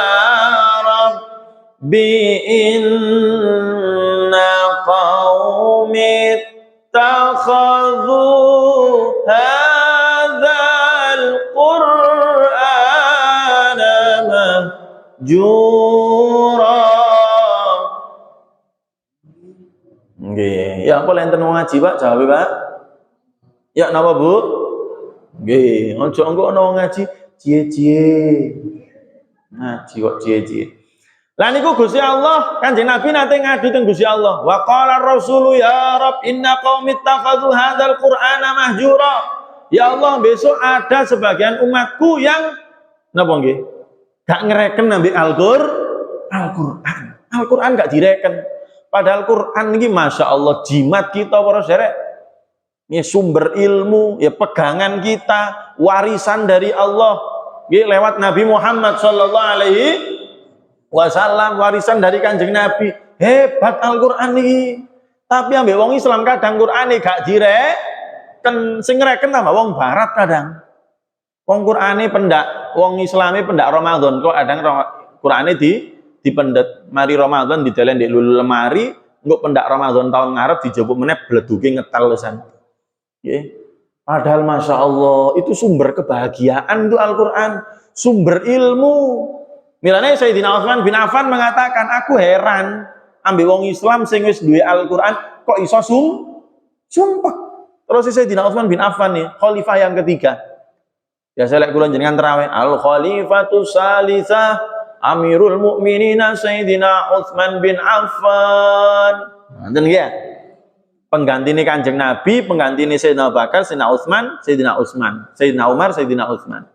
rabbi inna qaumi ittakhadhu hadzal qur'ana mahjura. Nggih, ya apa lenten ngaji, Pak? Jawab, Pak. Ya napa, Bu? Nggih, ojo engko ana ngaji cie-cie. Ngaji kok cie-cie. Lah niku Gusti Allah, Kanjeng Nabi nate ngadu teng Gusti Allah. Wa qala ar-rasulu ya Rabb inna qaumi ittakhadhu hadzal qur'ana mahjura. Ya Allah, besok ada sebagian umatku yang napa nggih? Gak ngereken ambek Al-Qur'an. Al-Qur'an gak direken. Padahal Quran ini Masya Allah jimat kita para sedherek. Ini sumber ilmu, ya pegangan kita, warisan dari Allah. Ini lewat Nabi Muhammad sallallahu alaihi wasallam, warisan dari Kanjeng Nabi. Hebat Al-Qur'an ini. Tapi ambek wong Islam kadang Qur'ane gak direken, sing ngreken tambah wong barat kadang. Wong Qur'ane pendak, wong Islame pendak Ramadan kok kadang Qur'ane dipendet mari Ramadan didelen di lulu lemari, engko pendak Ramadan tahun ngarep dijupuk meneh bleduke ngetel lesan. Nggih. Padahal Masya Allah itu sumber kebahagiaan itu Al-Qur'an, sumber ilmu. Milane Sayyidina Utsman bin Affan mengatakan, aku heran ambil wong Islam sing wis duwe Al-Qur'an kok iso sumpek. Terus Sayyidina Utsman bin Affan nih, khalifah yang ketiga. Ya saya lek kula jenengan terawih Al-Khalifatu Salisah Amirul Mukminina Sayyidina Utsman bin Affan. Ngoten nggih ya. Penggantine Kanjeng Nabi, penggantine Sayyidina Abu Bakar, Sayyidina Utsman, Sayyidina Umar, Sayyidina Utsman.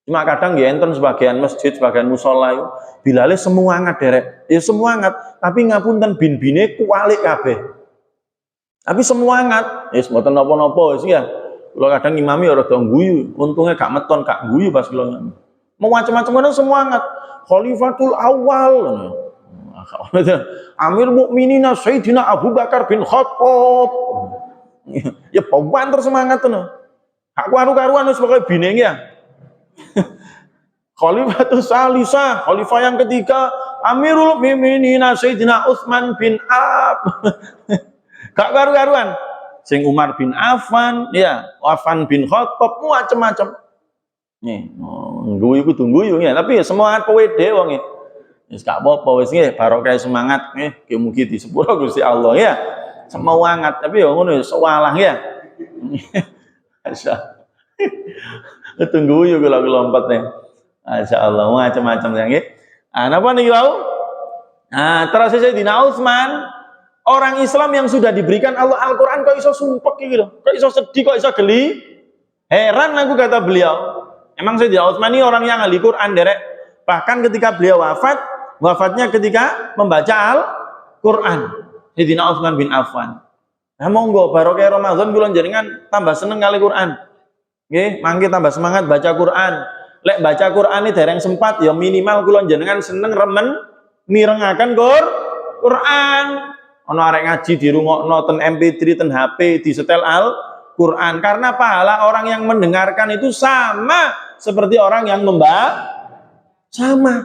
Cuma kadang nggih enten sebagian masjid, sebagian musala itu bilale semangat derek. Ya semangat, tapi ngapunten bin-bine kualik kabeh. Tapi semangat, wis mboten napa-napa wis ya. Kula kadang imami ora do guyu, untungnya gak meton, gak guyu pas kula ngene. Mau macam-macam ngono semangat. Khalifatul awal. Amir Mukminina Sayyidina Abu Bakar bin Khattab. Ya pawan tersemangat tuh. Aku karu-karuan wis pokoke bineng ya. Khalifatul Salisah, khalifah yang ketiga, Amirul Mukminin Sayyidina Utsman bin Affan. Gak karu-karuan. Sing Umar bin Affan, ya, Affan bin Khattab, macam-macam. Nih, guyu ku tunggu ya, tapi ya semangat pede wong e. Wis gak apa-apa wis nggih, barokah semangat nggih, mugi disepuro Gusti Allah ya. Semangat, tapi ya ngono ya sewalah ya. Masya. Tunggu yo kula lompat nih. Masyaallah macam-macam ya nggih. Ah napa niki wau? Nah, terus Sayyidina Utsman, orang Islam yang sudah diberikan Allah Al-Qur'an kok iso sumpek iki lho. Kok iso sedih, kok iso geli? Heran aku kata beliau. Emang Sayyidina Utsman ini orang yang ahli Quran derek. Bahkan ketika beliau wafatnya ketika membaca Al-Quran. Sayyidina Utsman bin Affan. Nah monggo barokah Ramadan kula jenengan tambah seneng kali Quran. Nggih, mangke tambah semangat baca Quran. Lek baca Quran ini dereng sempat ya minimal kula jenengan seneng remen mirengaken Quran. Ana arek ngaji dirungokno ten MP3 ten HP disetel Al-Quran. Karena pahala orang yang mendengarkan itu sama seperti orang yang sama.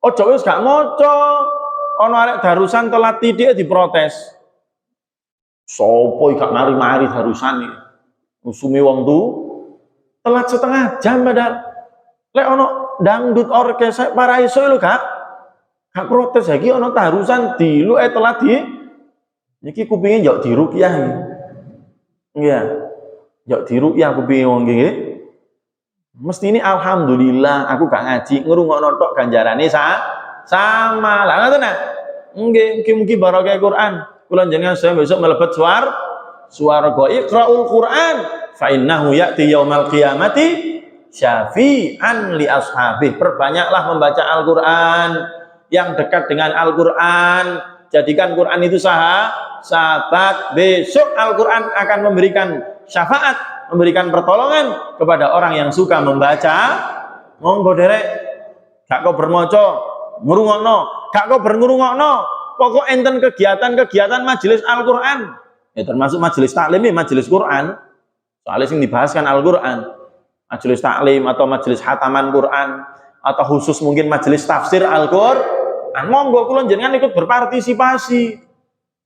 Ojo wis gak maca. Ana arek darusan telat titik diprotes. Sopo gak mari-mari darusan iki. Usumi wong tu telat setengah jam padahal. Lek ono dangdut orkes para iso lho gak protes iki ono taharusan dilu telat di iki kupinge njok diruqyah iki. Iya. Njok diruqyah kupinge wong iki. Mesti ini alhamdulillah aku gak ngaji ngrungokno tok ganjarane sama. Lah ngoten nah. Nggih, mugi-mugi barokah Quran. Kula jenengan saya besok melebet swarga. Iqraul Quran fa innahu ya'ti yaumal qiyamati syafi'an li ashabih. Perbanyaklah membaca Al-Qur'an, yang dekat dengan Al-Qur'an. Jadikan Quran itu sahabat. Besok Al-Qur'an akan memberikan syafaat, memberikan pertolongan kepada orang yang suka membaca. Monggo derek, gak kok bermaca, ngrungokno, gak kok ngrungokno. Pokok enten kegiatan majelis Al-Qur'an. Ya termasuk majelis taklim, majelis Quran. Soalnya sing dibahaskan Al-Qur'an. Majelis taklim atau majelis hataman Quran atau khusus mungkin majelis tafsir Al-Qur'an. Monggo kula jenengan ikut berpartisipasi.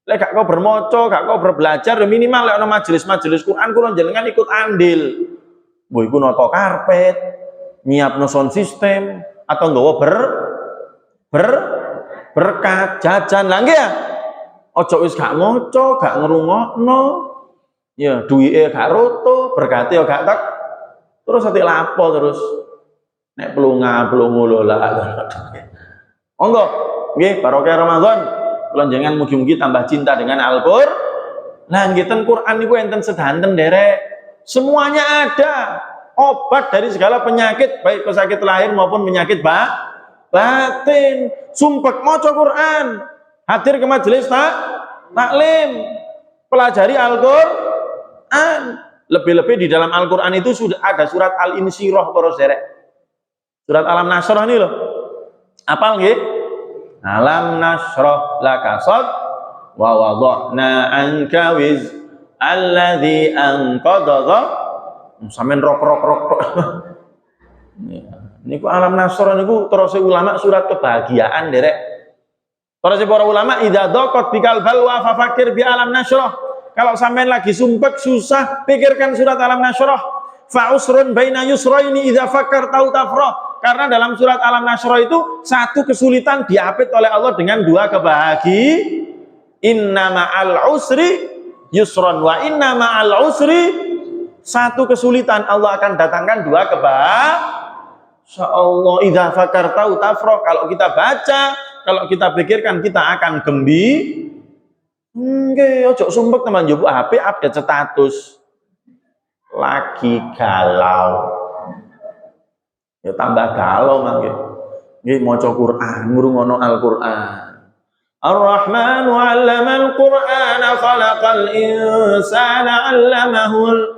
Lek gak kok bermaca, gak kok berbelajar, minimal lek ana majelis Quran kula jenengan ikut andil. Mbok iku nata karpet, nyiapno sound system atau nggawa berkat jajan lah nggih ya. Aja wis gak maca, gak ngrungokno. Ya duwike gak roto, berkate yo gak tak. Terus ati lapo terus nek pelungu lho lah. Monggo nggih barokah Ramadan. Kula jenengan mugi-mugi tambah cinta dengan Al-Qur'an. Nah, ngiten Quran niku enten sedanten derek. Semuanya ada. Obat dari segala penyakit, baik penyakit lahir maupun penyakit batin. Sumpek maca Quran. Hadir ke majelis taklim. Pelajari Al-Qur'an. Lebih-lebih di dalam Al-Qur'an itu sudah ada surat Al-Insyirah para derek. Surat Alam Nasrah ini loh. Apal nggih? Alam nashrah laka sad wa wada'na anka wiz alladzi anqadha sampean rok. Niku alam nasrah niku terus ulama surat kebahagiaan derek. Terus para ulama idza daqat bikal balwa fa fakir bi alam nasrah. Kalau sampean lagi sumpek susah, pikirkan surat Alam Nasrah. Fa usrun baina yusraini idza fakar tau tafrah. Karena dalam surat Alam Nasrah itu satu kesulitan diapit oleh Allah dengan dua kebahagiaan. Inna ma'al usri yusron wa inna ma'al usri, satu kesulitan Allah akan datangkan dua kebahagiaan. Insyaallah idza fakar tau tafrah. Kalau kita baca, kalau kita pikirkan kita akan gembira. Nggih, ojo sumpek teman njupuk HP update status. Lagi galau. Ya tambah galau mangke. Nggih maca Quran, ngrungokno Al-Qur'an. Ar-Rahmanu 'allamal Qur'ana khalaqal insana 'allamahul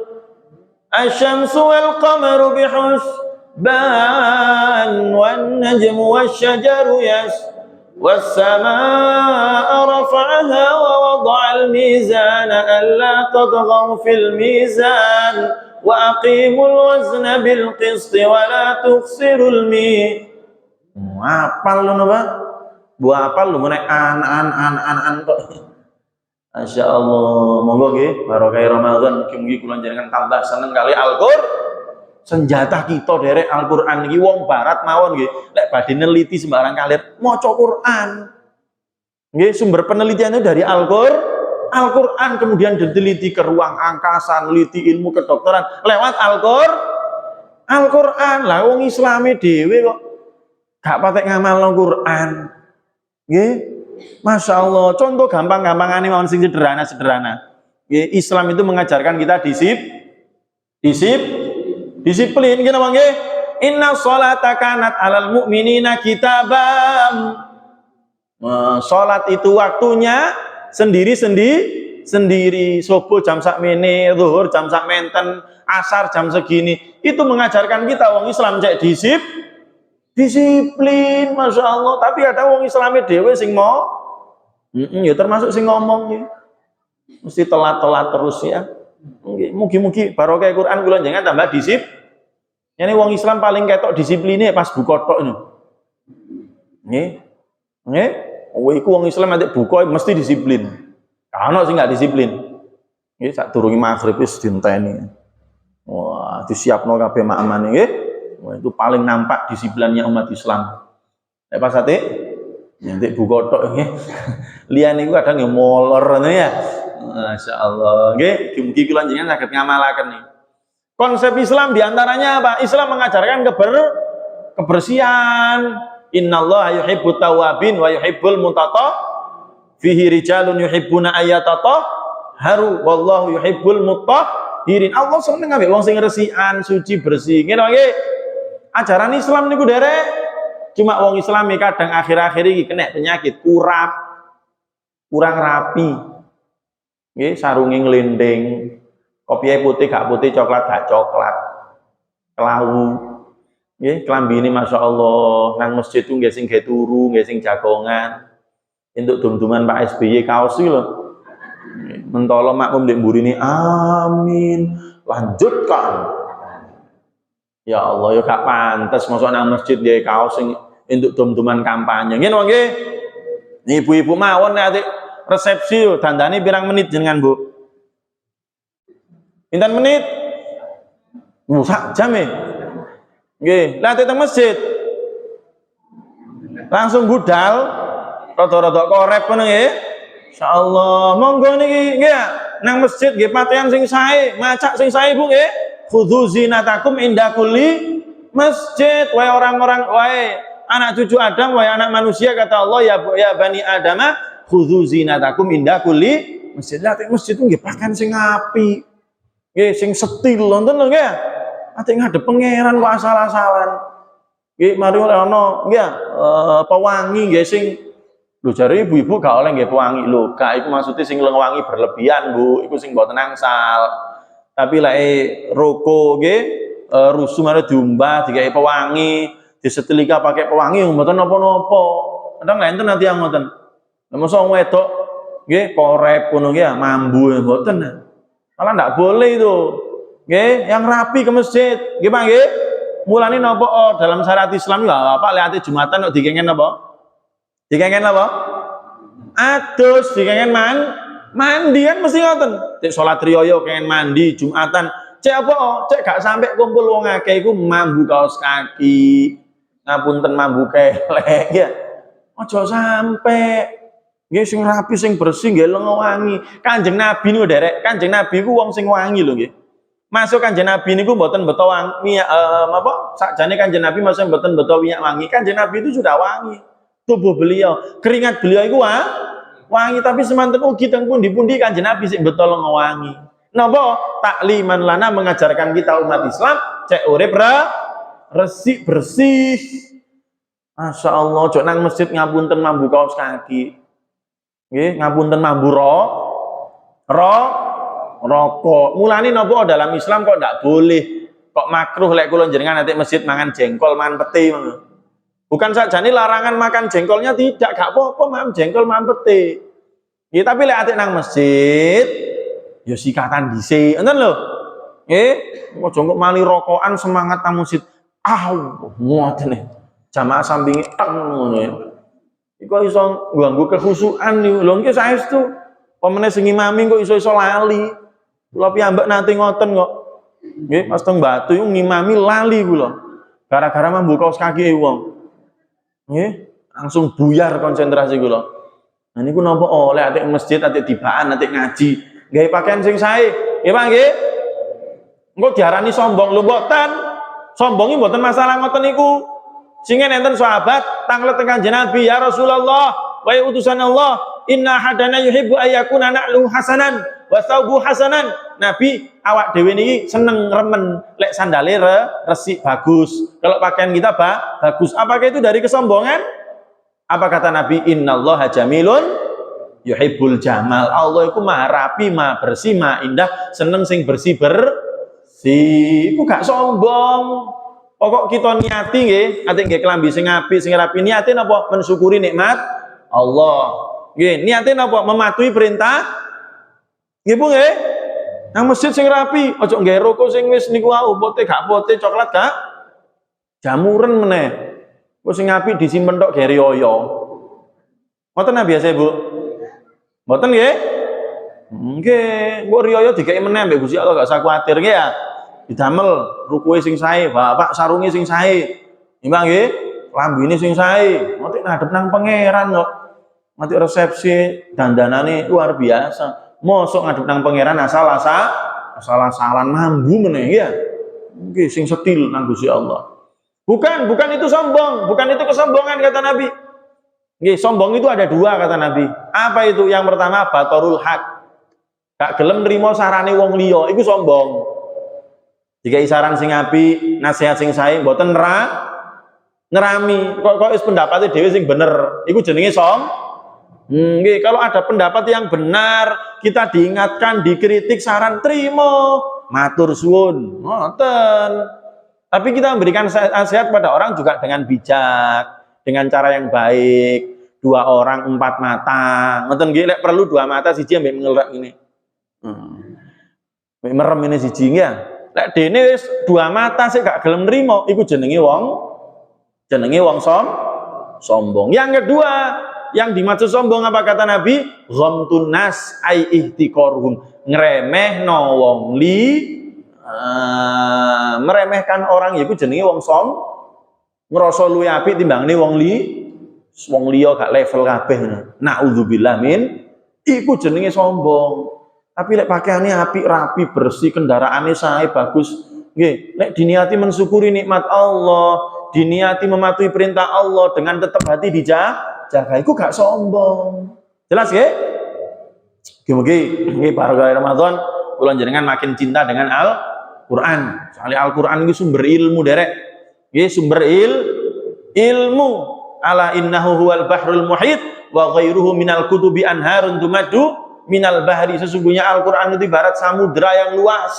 asy-syamsu wal qamaru bihusban wan najmu wasy-syajaru والسماء رفعها ووضع الميزان ألا تطغوا في الميزان وأقيموا الوزن بالقسط ولا تخسروا الميزان. Apal lho Pak. Bu apal lho menek an kok. Masyaallah. Monggo nggih barokah Ramadan mugi-mugi kula jenengan tambah seneng kali Al-Qur'an. Senjata kita derek Al-Qur'an iki wong barat mawon nggih lek badhe neliti sembarang kalir maca Qur'an nggih sumber penelitiannya dari Al-Qur'an kemudian diteliti ke ruang angkasa neliti ilmu kedokteran lewat Al-Qur'an lah wong Islame dhewe kok gak patek ngamalno Qur'an nggih masyaallah contoh gampang-gampangane mawon sing sederhana nggih Islam itu mengajarkan kita disiplin gini bang nggih. Inna sholata kanat alal mu'minina kitabam. Salat itu waktunya sendiri. Subuh jam sakmene, zuhur jam sakmenten, asar jam segini. Itu mengajarkan kita wong Islam cek disiplin, masya Allah. Tapi ada wong Islame dhewe sing mau, ya termasuk sing ngomong ya. Mesti telat terus ya. Mugi-mugi barokah Quran kula jangan tambah disiplin. Ini wong Islam paling ketok disiplinnya pas buka tok ini. Nggih. Iku wong Islam nanti buka mesti disiplin. Kalau sih nggak disiplin. Nggih sak durunge maghrib wis dinteni. Wah, disiapno kabeh makmane nggih. Wah, itu paling nampak disiplinnya umat Islam. Nek pas ate nanti buka tok nggih. Liyane iku kadang ya molor ngono ya. Masyaallah. Nggih, mugi kula njenengan saged ngamalaken nih. Konsep Islam diantaranya apa? Islam mengajarkan kebersihan. Innallaha yuhibbut tawwabin wa yuhibbul fihi rijalun yuhibbuna haru wallahu yuhibbul mutahhirin. Allah seneng ambek wong sing resikan, suci, bersih. Ngene wae. Ajaran Islam niku derek. Cuma wong Islam kadang akhir-akhir iki kena penyakit kurang rapi. Nggih, sarunge nglendeng. Kopiah putih gak putih, coklat gak coklat. Kelawu. Nggih, klambine masyaallah nang masjid ku nggih sing ge turu, nggih sing jagongan. Entuk dum-duman Pak SBY kaos iki lho. Mentolo makmum ndek mburine amin. Lanjutkan. Ya Allah, ya gak pantes masuk nang masjid nggih kaos sing entuk dum-duman kampanye. Ngene wae nggih. Ibu-ibu mawon nek resepsi dandane pirang menit jenengan, Bu? Pinten menit? Sak jam e. Nggih, lah teng masjid. Langsung budal, rada-rada korep ngono nggih. Insyaallah, monggo niki nggih nang masjid nggih pakaian sing sae, macak sing sae Bu nggih. Khudzu zinatakum inda kulli masjid. Wahai orang-orang, wahai anak cucu Adam, wahai anak manusia, kata Allah, ya bani Adama, khudzu zinatakum inda kulli masjid. Lah teng masjid ku nggih pakaian sing apik. Nggih sing setil nonton lho nggih. Ate ngadep pangeran kok asal-asalan. Nggih mari oleh ana nggih pewangi nggih sing lho jare ibu-ibu gak oleh nggih pewangi lho. Gak iku maksudnya sing wangi berlebihan, Bu. Iku sing mboten angsal. Tapi lek roko nggih rusuh mare diumbah digawe pewangi, disetelika pakai pewangi mboten napa-napa. Kadang lek enten nanti yang ngoten. Lah mosok wedok nggih korep ngono nggih mambu mboten. Malah ndak boleh itu. Nggih, yang rapi ke masjid. Nggih, Pak nggih. Mulane napa dalam syariat Islam ya apa lek Jumatan kok dikengen apa? Dikengen apa? Adus, dikengen mandi kan mesti ngoten. Cek salat riyaya kengen mandi Jumatan. Cek apa? Cek gak sampai kumpul wong akeh iku mambu kaos kaki. Ngapunten mambu kelek ya. Aja sampai nggih sing rapi sing bersih nggih lengo wangi. Kanjeng Nabi niku derek, Kanjeng Nabi ku wong sing wangi lho nggih. Masuk Kanjeng Nabi niku mboten beto wangi apa sakjane Kanjeng Nabi masuk mboten beto minyak wangi. Kanjeng Nabi itu sudah wangi. Tubuh beliau, keringat beliau iku wangi tapi semanten ugi teng pundi-pundi Kanjeng Nabi sing beto lengo wangi. Napa? Takliman lana mengajarkan kita umat Islam cek urip resik bersih. Masya Allah, jok nang masjid ngapunten mambu kaos kaki. Nggih, ngapunten mambu rokok. Mulane napa dalam Islam kok ndak boleh, kok makruh lek kula jenengan nanti masjid mangan jengkol, mangan pete ngono. Bukan sajane larangan makan jengkolnya tidak, gak apa-apa mangan jengkol, mangan pete. Nggih, tapi lek atik nang masjid ya sikatan dhisik, ngoten lho. Nggih, aja kok mali rokokan semangat nang masjid. Ngoten. Jamaah sampinge ngono ya. Iku iso ganggu kekhusyukan niku. Lho nggih saestu. Pemene sing ngimami kok iso lali. Kula piyambak nate ngoten kok. Nggih, pas teng Batu iku ngimami lali kula. Gara-gara mambu kaos kaki wong. Nggih, langsung buyar konsentrasi kula. Nah niku napa oleh atik masjid, atik dibaan, atik ngaji, gawe pakaian sing sae. Nggih, Pak nggih. Engko diarani sombong lho mboten. Sombongi mboten masalah ngoten niku. Sehingga enten sahabat tanglet teng Kanjeng Nabi, ya Rasulullah, wahai utusan Allah, inna hadana yuhibbu ayyakuna na'lu hasanan wa thawbu hasanan. Nabi, awak dhewe niki seneng remen lek sandale resik bagus. Kalau pakaian kita bagus. Apakah itu dari kesombongan? Apa kata Nabi? Innallaha jamilun yuhibbul jamal. Allah iku maha rapi, maha bersih, maha indah, seneng sing bersih. Iku gak sombong. Pokok kita niati nggih, ate nggih kelambi sing apik, sing rapi, niate napa? Mensyukuri nikmat Allah. Nggih, niate napa? Mematuhi perintah. Nggih Bu nggih. Nang masjid sing rapi, aja nggawe rokok sing wis niku wae, pote gak pote, coklat gak jamuren meneh. Ku sing apik disimpen tok gawe riyaya. Ngoten biasa Bu. Mboten nggih? Nggih, mbok riyaya digawe meneh mbek Gusti Allah gak usah kuwatir nggih ya. didamel rukuke sing sae, bapak sarunge sing sae. Nimbang nggih, lambine sing sae. Nanti ngadep nang pangeran kok. Nanti resepsi dandanane luar biasa. Mosok ngadep nang pangeran asal-asalan mambu meneh ya. Nggih sing setil nang Gusti Allah. Bukan itu sombong, bukan itu kesombongan kata Nabi. Nggih, sombong itu ada dua kata Nabi. Apa itu? Yang pertama batorul haq. Gak gelem nrimo sarane wong liya, iku sombong. Jika saran sing apik, nasihat sing sae mboten ngerami. Kok wis pendapate dhewe sing bener, iku jenenge nggih, kalau ada pendapat yang benar, kita diingatkan, dikritik, saran trimo, matur suwun. Ngoten. Tapi kita memberikan nasihat pada orang juga dengan bijak, dengan cara yang baik. 2 orang 4 mata. Ngoten nggih, lek perlu 2 mata siji ambek ngelek ini. Merem ini siji ya. Lek dene wis 2 mata sik gak gelem nrimo, iku jenenge wong sombong. Yang kedua, yang dimaksud sombong apa kata Nabi? Ghamtun nas ai ihtiqaruhum. Ngremehno wong meremehkan orang iku jenenge wong ngrasa luwih apik timbangne wong liya gak level kabeh. Naudzubillah min iku jenenge sombong. Tapi lek pakaiannya apik, rapi, bersih, kendaraannya sae bagus, nggih, lek diniati mensyukuri nikmat Allah, diniati mematuhi perintah Allah dengan tetap hati dijaga, iku gak sombong. Jelas nggih? Nggih, barokah Ramadan, kula jenengan makin cinta dengan Al-Qur'an. Soalnya Al-Qur'an itu sumber ilmu derek. Nggih, sumber ilmu. Ala innahu huwal bahrul muhit wa ghairuhu minal kutubi anharun tumaddu minal bahri. Sesungguhnya Al-Qur'an itu ibarat samudra yang luas,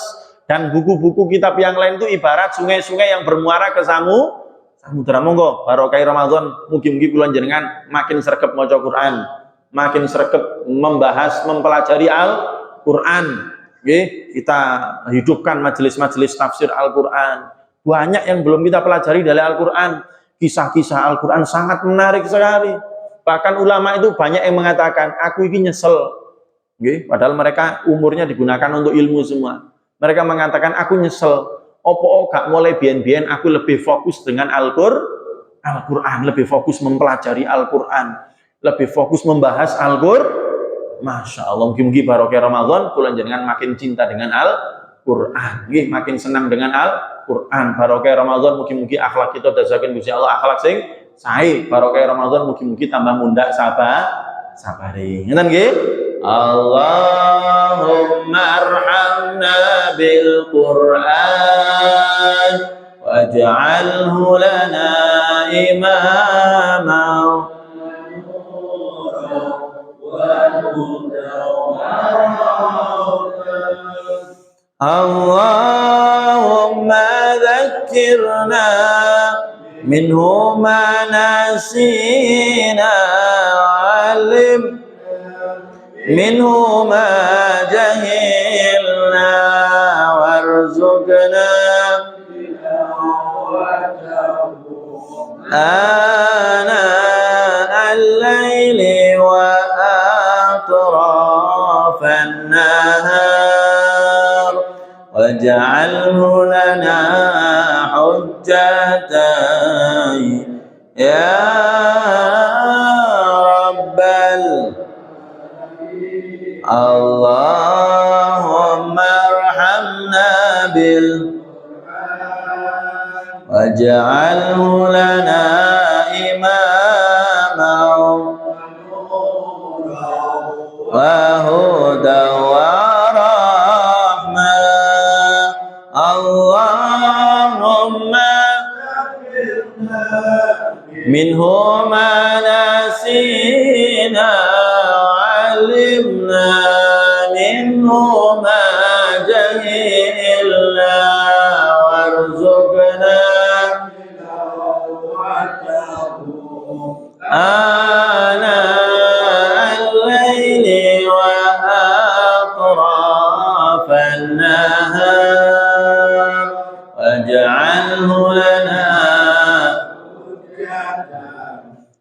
dan buku-buku kitab yang lain itu ibarat sungai-sungai yang bermuara ke samudra. Monggo barokah Ramadan, mugi-mugi kula jenengan makin sregep maca Quran, makin sregep membahas, mempelajari Al-Qur'an. Nggih, kita hidupkan majelis-majelis tafsir Al-Qur'an. Banyak yang belum kita pelajari dari Al-Qur'an. Kisah-kisah Al-Qur'an sangat menarik sekali. Bahkan ulama itu banyak yang mengatakan, aku ini nyesel. Nggih, padahal mereka umurnya digunakan untuk ilmu semua. Mereka mengatakan, aku nyesel. Opo gak mulai biyen-biyen aku lebih fokus dengan Al-Qur'an, lebih fokus mempelajari Al-Qur'an, lebih fokus membahas Al-Qur'an. Masya Allah, mungkin barokah Ramadan, kula jenengan makin cinta dengan Al-Qur'an, nggih, makin senang dengan Al-Qur'an. Barokah Ramadan, mungkin akhlak kita dasaken Gusti Allah akhlak sing sae. Barokah Ramadan, mungkin tambah mundak sabari. Ngeten nggih? Allahumma arhamna bil Qur'an waj'alhu lana imama Allahumma dhakkirna minhu ma nasina alim minhu ma jahilna warzuqna ana al-laili wa atrafan nahar waj'alhu lana hujjatan ya rabbal Allahumma arhamna bil waj'alhu lana imama wa huda wa rahmah. Allahumma minhu ma nasina alimna minhu ma jahilna warzuqna ana al-laili wa atrafan nahar waj'alhu lana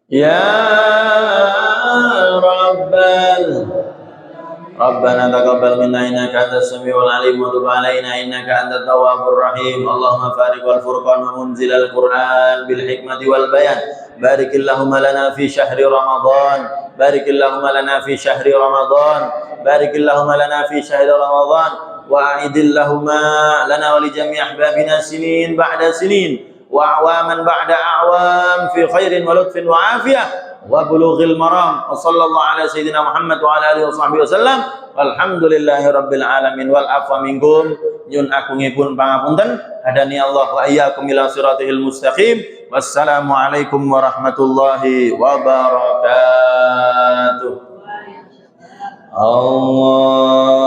ya rabbal ربنا تقبل منا إنك أنت السميع العليم وتب علينا إنك أنت التواب الرحيم اللهم فارق الفرقان ومنزل القرآن بالحكمة والبيان بارك اللهم لنا في شهر رمضان بارك اللهم لنا في شهر رمضان بارك اللهم لنا في شهر رمضان وأعد اللهم لنا ولجميع أحبابنا سنين بعد سنين وأعواما بعد أعوام في خير ولطف وعافية وبلوغ المرام وصلى الله على سيدنا محمد وعلى آله وصحبه وسلم walhamdulillahi rabbil alamin wal afwa minkum nyun agungipun pangapunten hadani Allah wa iyyakum ila siratil mustaqim wassalamu alaikum warahmatullahi wabarakatuh Allah